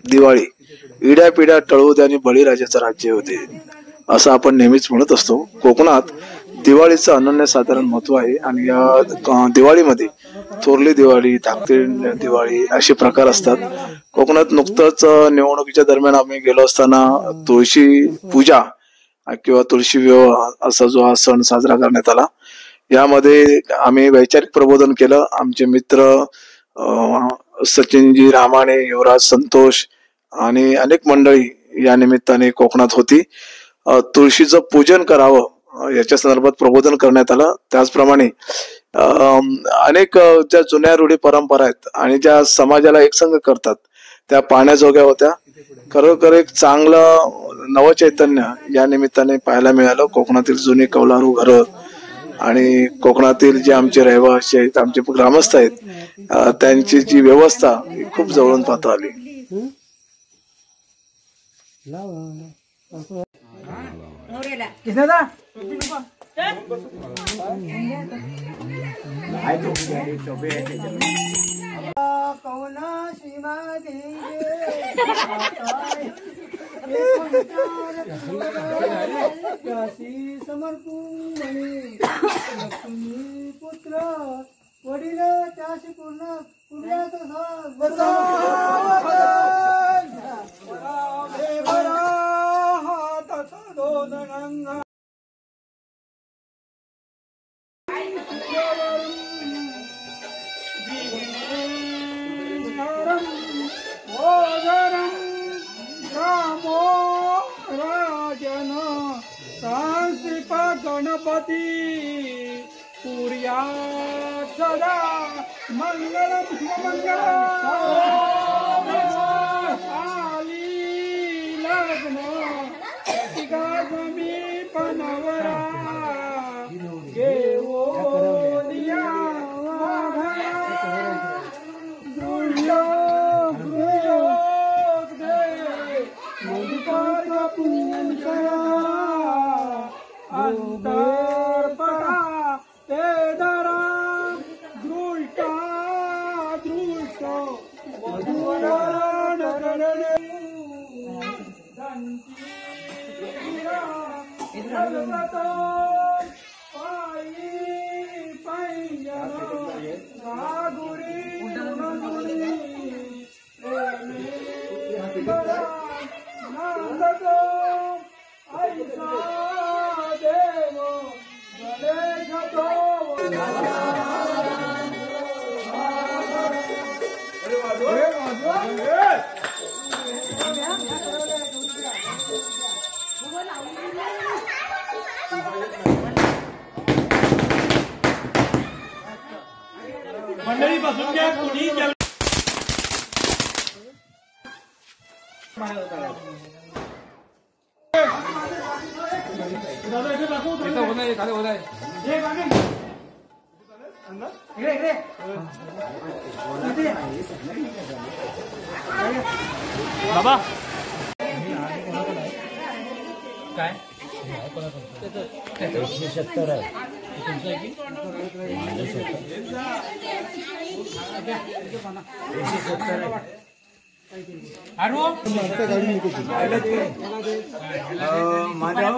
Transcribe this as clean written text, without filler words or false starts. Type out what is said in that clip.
दिवाळी इड्या पिढ्या टळू द्या आणि बळीराजाचं राज्य होते असं आपण नेहमीच म्हणत असतो। कोकणात दिवाळीचं अनन्यसाधारण महत्व आहे आणि या दिवाळीमध्ये थोरली दिवाळी, धाकटी दिवाळी असे प्रकार असतात। कोकणात नुकतंच निवडणुकीच्या दरम्यान आम्ही गेलो असताना तुळशी पूजा किंवा तुळशी विवाह असा जो हा सण साजरा करण्यात आला। यामध्ये आम्ही वैचारिक प्रबोधन केलं। आमचे मित्र सचिनजी रामाणे, युवराज, संतोष आणि अनेक मंडळी या निमित्ताने कोकणात होती। तुळशीचं पूजन करावं याच्या संदर्भात प्रबोधन करण्यात आलं। त्याचप्रमाणे अनेक ज्या जुन्या रूढी परंपरा आहेत आणि ज्या समाजाला एकसंघ करतात त्या पाहण्याजोग्या होत्या। खरोखर एक चांगलं नवचैतन्य या निमित्ताने पाहायला मिळालं। कोकणातील जुनी कौलारू घरं आणि कोकणातील जे आमचे रहिवासी आहेत, आमचे ग्रामस्थ आहेत, त्यांची जी व्यवस्था खूप जवळून पाहता आली। पुत्र वडील त्याशी पूर्ण गणपती पुर्या सदा मंगल मंगल आली लग्न मी पनवरा घेवो दिया अंतरपटा ते दरा दृष्टा दृष्ट मधुरण करणे भगवतो पायी पैंजन रागुरी नंदुरी नंदतो ऐसा देव गणेशतो मंडळी बसून घ्या। कोणी बाबा काय 170 आहे माझ्या